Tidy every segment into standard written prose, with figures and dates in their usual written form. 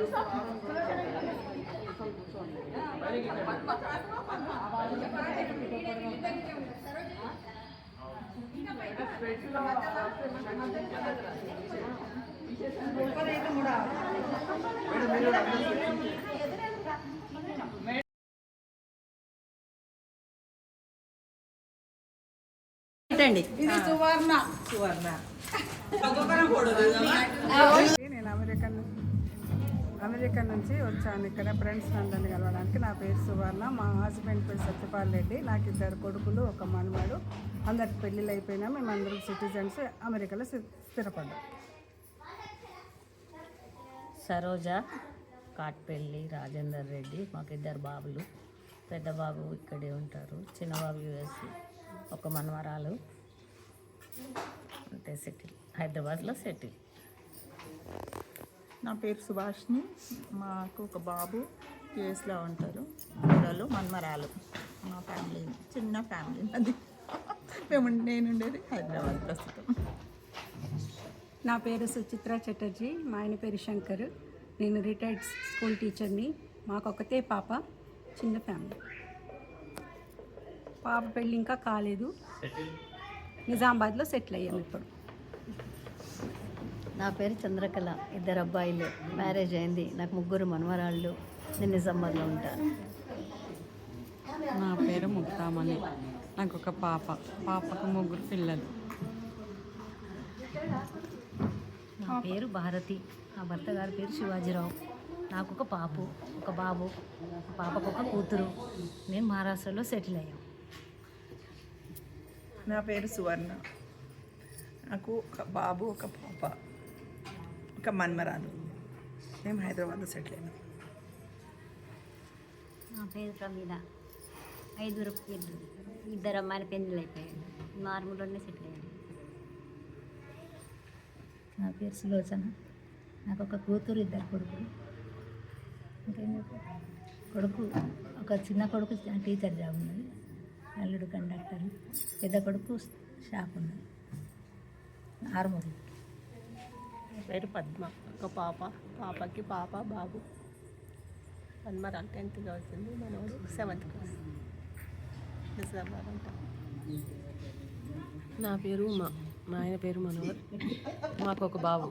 ఇది సువర్ణ నేను అమెరికా నుంచి వచ్చాను ఇక్కడ ఫ్రెండ్స్ అందరిని కలవడానికి. నా పేరు సువర్ణ, మా హస్బెండ్ పేరు సత్యపాల్ రెడ్డి. నాకు 2 కొడుకులు, 1 మనవడు. అందరికి పెళ్ళిళ్ళు అయిపోయినా మేమందరం సిటిజన్స్ అమెరికాలో స్థిరపడ్డాం. సరోజ కాట్పల్లి రాజేందర్ రెడ్డి. మాకు 2 బాబులు. పెద్ద బాబు ఇక్కడే ఉంటారు, చిన్న బాబు యూఎస్. 1 మనవరాలు. అంతే, సెటిల్ హైదరాబాద్లో సెటిల్. నా పేరు సుభాష్ని. మాకు 1 బాబు యూఎస్లో ఉంటారు, పిల్లలు మనమరాలు. మా ఫ్యామిలీ చిన్న ఫ్యామిలీ అది. నేనుండేది హైదరాబాద్ ప్రస్తుతం. నా పేరు సుచిత్ర చటర్జీ, మా ఆయన పేరు శంకర్. నేను రిటైర్డ్ స్కూల్ టీచర్ని. మాకు 1 పాప, చిన్న ఫ్యామిలీ. పాప పెళ్ళి ఇంకా కాలేదు, నిజామాబాద్లో సెటిల్ అయ్యాము ఇప్పుడు. నా పేరు చంద్రకళ. 2 అబ్బాయిలు, మ్యారేజ్ అయింది. నాకు 3 మనవరాళ్ళు. నేను నిజామాబాద్లో ఉంటాను. నా పేరు ముక్తామణి. నాకు 1 పాప, పాపకు 3 పిల్లలు. నా పేరు భారతి. నా భర్త గారి పేరు శివాజీరావు. నాకు 1 పాపు, 1 బాబు. పాపకు 1 కూతురు. నేను మహారాష్ట్రలో సెటిల్ అయ్యాం. నా పేరు సువర్ణ. నాకు 1 బాబు, 1 పాప, 1 మన్మరాలు. మేము హైదరాబాద్లో సెటిల్ అయినాం. నా పేరు ప్రమీల. 5 పిల్లలు, 2 అమ్మాయిల పెళ్ళిళ్ళు అయిపోయాయి. నార్మల్లోనే సెటిల్ అయ్యాను. నా పేరు సులోచన. నాకు 1 కూతురు, 2 కొడుకులు. ఇంకేం కొడుకు, 1 చిన్న కొడుకు టీచర్ జాబ్ ఉన్నది, అల్లుడు కండక్టర్. పెద్ద కొడుకు షాప్ ఉన్నది, ఆర్మూరు. పేరు పద్మ. 1 పాప, పాపకి పాప, బాబు. మన్మరాలు 10th చదువుతుంది, మనోడు 7th క్లాస్. నిజామాబాద్ ఉంటాం. నా పేరు ఉమా. మా ఆయన పేరు మనోహర్. మాకు 1 బాబు.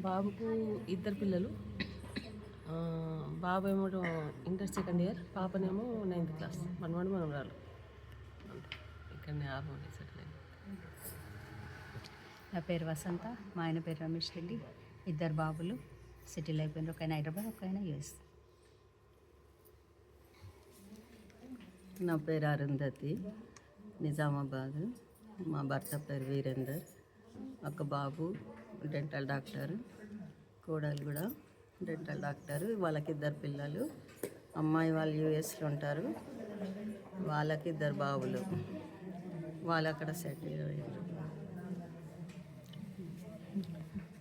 బాబుకు 2 పిల్లలు. బాబు ఏమో inter 2nd year, పాపనేమో 9th class. మనవాడు మనవరాలు. ఇక్కడనే ఆర్మూర్ సెటిల్ అయింది. నా పేరు వసంత. మా ఆయన పేరు రమేష్ రెడ్డి. 2 బాబులు సెటిల్ అయిపోయినారు. 1 హైదరాబాద్, 1 యూఎస్. నా పేరు అరుంధతి, నిజామాబాద్. మా భర్త పేరు వీరేందర్. 1 బాబు డెంటల్ డాక్టర్, కోడలు కూడా డెంటల్ డాక్టర్. వాళ్ళకి 2 పిల్లలు. అమ్మాయి వాళ్ళు యూఎస్లో ఉంటారు, వాళ్ళకి 2 బాబులు. వాళ్ళు అక్కడ సెటిల్ అయ్యారు.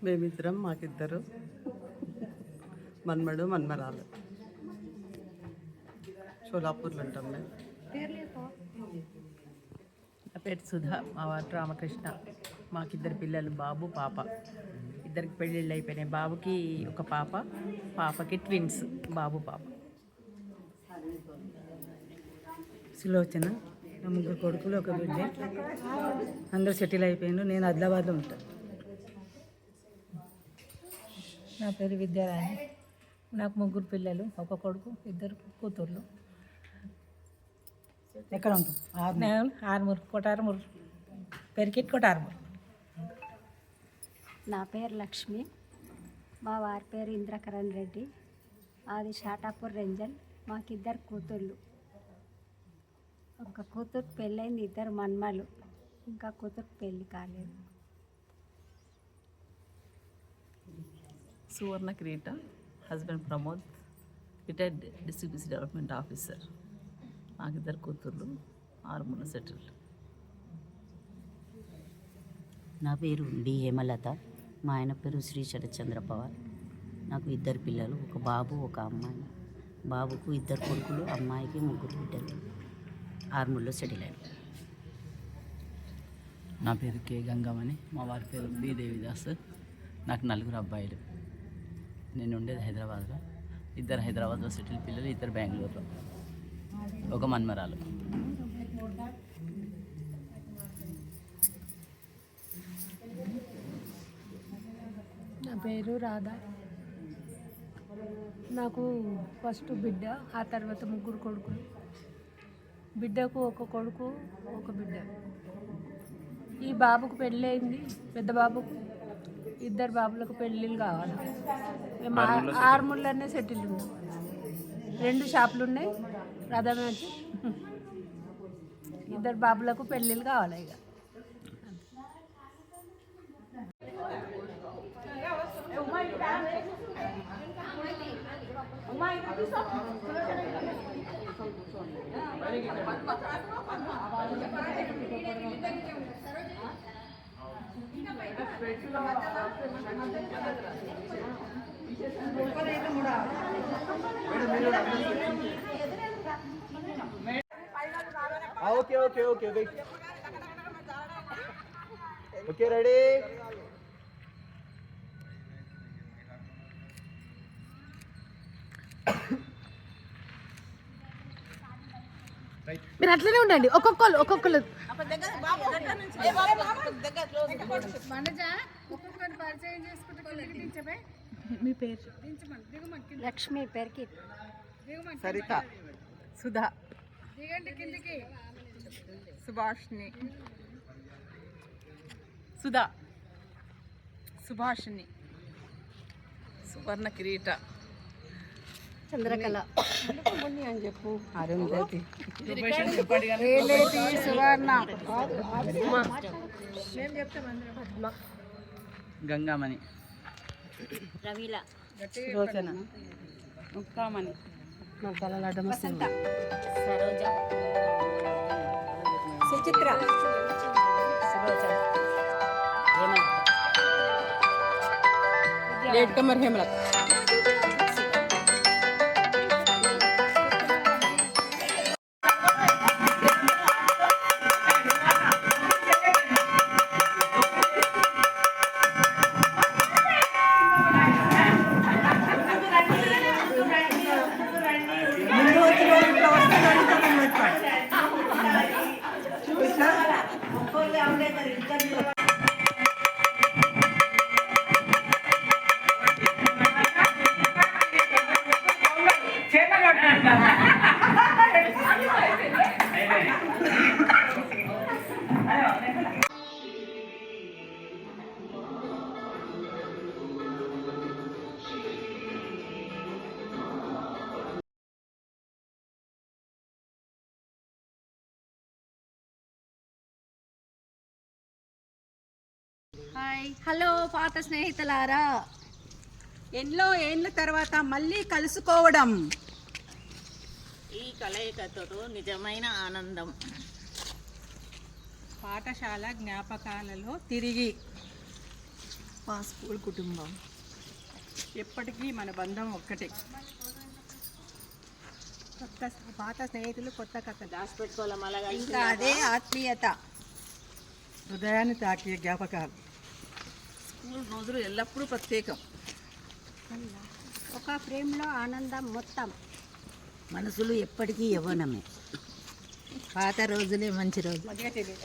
మేమిద్దరం, మాకు 2 మన్మడు మన్మరాలు. షోలాపూర్లో ఉంటాం మేము. నా పేరు సుధా. మా వారు రామకృష్ణ. మాకు 2 పిల్లలు, బాబు పాప. 2కి పెళ్ళిళ్ళు అయిపోయినాయి. బాబుకి 1 పాప, పాపకి ట్విన్స్, బాబు పాప. సులోచన. నా 3 కొడుకులు, 1 బిడ్డ. అందరూ సెటిల్ అయిపోయిండు. నేను ఆదిలాబాద్లో ఉంటాను. నా పేరు విద్యారాణి. నాకు 3 పిల్లలు, 1 కొడుకు, 2 కూతుర్లు. ఎక్కడ ఉంటాం? ఆర్మూర్, కొటార్మూర్, పెరికిట్ కొటార్మూర్. నా పేరు లక్ష్మి. మా వారి పేరు ఇంద్రకరణ్ రెడ్డి. అది షాటాపూర్ రేంజల్. మాకు 2 కూతుళ్ళు. 1 కూతురు పెళ్ళైంది, 2 మన్మలు. ఇంకా కూతురు పెళ్ళి కాలేదు. Suvarna Kireeta. Husband Pramod, retired distribution development officer. నాకు 2 కూతుర్లు, ఆర్మూర్లో సెటిల్. నా పేరు డి హేమలత. మా ఆయన పేరు శ్రీ శరత్చంద్ర పవార్. నాకు 2 పిల్లలు, 1 బాబు, 1 అమ్మాయి. బాబుకు 2 కొడుకులు, అమ్మాయికి 3 బిడ్డలు. ఆర్మూర్లో సెటిల్ అయ్యారు. నా పేరు కే గంగమణి. మా వారి పేరు బి దేవిదాస్. నాకు 4 అబ్బాయిలు. నేను ఉండేది హైదరాబాద్లో. 2 హైదరాబాద్లో సెటిల్ పిల్లలు, 2 బెంగళూరులో, ఒక మన్మరాలు. నా పేరు రాధా. నాకు ఫస్ట్ బిడ్డ, ఆ తర్వాత 3 కొడుకులు. బిడ్డకు ఒక కొడుకు, ఒక బిడ్డ. ఈ బాబుకు పెళ్ళయింది, పెద్ద బాబుకు. 2 బాబులకు పెళ్ళిళ్ళు కావాలి. మేము ఆర్మూర్లోనే సెటిల్ ఉన్నాం. 2 షాపులు ఉన్నాయి, రథమ్యాచ్. 2 బాబులకు పెళ్ళిళ్ళు కావాలి. ఇక okay okay okay okay ready. మీరు అట్లనే ఉండండి, ఒక్కొక్కరు మీ పేరు? లక్ష్మి పేరుకి సరిత, సుధా, సుభాష్ని, సుధా, సుభాషిణి, సువర్ణ కిరీట, చంద్రకళ, అని చెప్పు. అరుంధతి, సువర్ణ, గంగామణి, రవీల, రోచన, ముక్తామణి, వసంత, సరోజ, సుచిత్ర, సులోచన, హేమలత, లేట్ కమర్ హేమలత. హలో పాత స్నేహితులారా, ఎన్నో ఏళ్ళ తర్వాత మళ్ళీ కలుసుకోవడం. ఈ కలయికతో నిజమైన ఆనందం. పాఠశాల జ్ఞాపకాలలో తిరిగి. మా స్కూల్ కుటుంబం. ఎప్పటికీ మన బంధం ఒక్కటే. పాత స్నేహితులు, కొత్త కథ. దాచిపెట్టుకోవాలి మళ్ళా ఇంకా అదే ఆత్మీయత. హృదయాన్ని తాకే జ్ఞాపకాలు. స్కూల్ రోజులు ఎల్లప్పుడూ ప్రత్యేకం. ఒక ఫ్రేమ్లో ఆనందం మొత్తం. మనసులు ఎప్పటికీ యవ్వనమే. పాత రోజులే మంచి రోజు.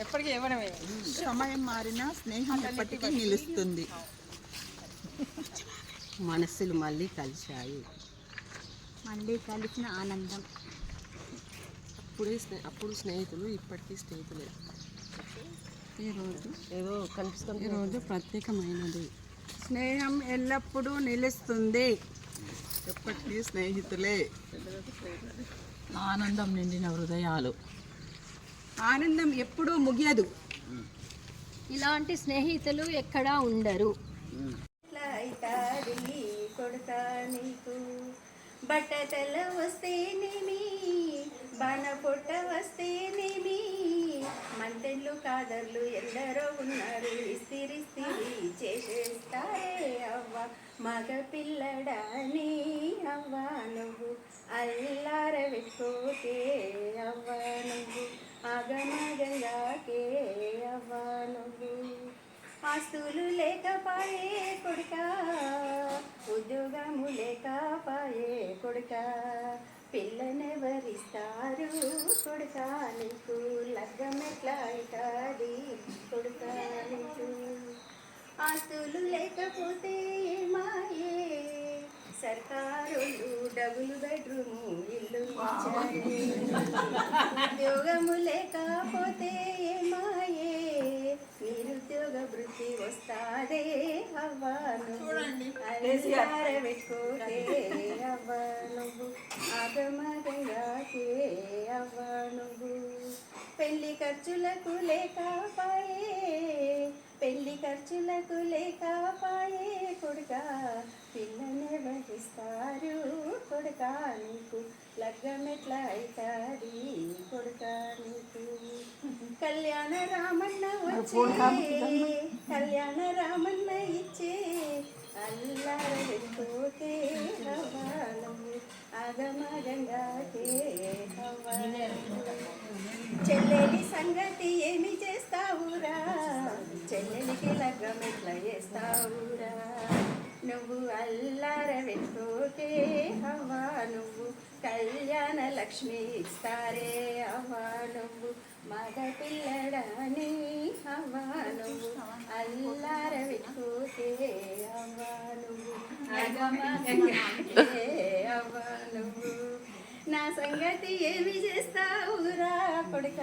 ఎప్పటికీ ఇవ్వడమే. సమయం మారినా స్నేహం ఎప్పటికీ నిలుస్తుంది. మనస్సులు మళ్ళీ కలిశాయి. మళ్ళీ కలిసిన ఆనందం. అప్పుడు స్నేహితులు, ఇప్పటికీ స్నేహితులే. ఈరోజు ప్రత్యేకమైనది. స్నేహం ఎల్లప్పుడూ నిలుస్తుంది. ఎప్పటికీ స్నేహితులే. ఆనందం నిండిన హృదయాలు. ఆనందం ఎప్పుడూ ముగియదు. ఇలాంటి స్నేహితులు ఎక్కడా ఉండరు. కొడతా నీకు బట్టతల వస్తేనేమి, బాణ పొట్ట వస్తేనేమి, మంటెళ్ళు కాదర్లు ఎందరో ఉన్నారు. ఇస్తిరి చేసేస్తారే అవ్వ మగ పిల్లడాని అవ్వ నువ్వు అల్లార పెట్టుకోకే అవ్వ నువ్వు అగమగంగాకే అవ్వ నువ్వు. ఆస్తులు లేకపాయే కొడుకా ఉద్యోగము లేకపాయే కొడుక పిల్లనెవరిస్తారు కొడుక నీకు లగ్గం ఎట్లా అవుతుంది కొడుక నీకు ఆస్తులు లేకపోతే ఏమాయే సర్కారులు డబుల్ బెడ్రూమ్ ఇల్లు ఇచ్చారే ఉద్యోగము లేకపోతే ఏమాయే నిరుద్యోగ వృత్తి వస్తాదే అవ్వా నువ్వు అల్లార పెట్టుకోకే అవ్వా నువ్వు ఆగమగంగాకే అవ్వా నువ్వు పెళ్లి ఖర్చులకు లేకపాయే పెళ్లి ఖర్చులకు లేకపాయే కొడుక పిల్లనెవరిస్తారు కొడుక నీకు లగ్గం ఎట్లా అవుతుంది కొడుక నీకు కళ్యాణ రామన్న వచ్చే కళ్యాణ రామన్న ఇచ్చే అల్లార వెతుకోకే హవ్వాలము ఆగమగంగాకే హవ్వాలము చెల్లెలి సంగతి ఏమి చేస్తావురా చెల్లెలికి లగ్గం ఎట్లా చేస్తావురా నువ్వు అల్లార వెతుకోకే హవ్వా నువ్వు కళ్యాణ లక్ష్మి ఇస్తారే అవ్వా నువ్వు మగ పిల్లడాని అవ్వా నువ్వు అల్లార వెతుకోకే అవ్వా నువ్వు అవ్వా నువ్వు నా సంగతి ఏమి చేస్తావురా కొడుక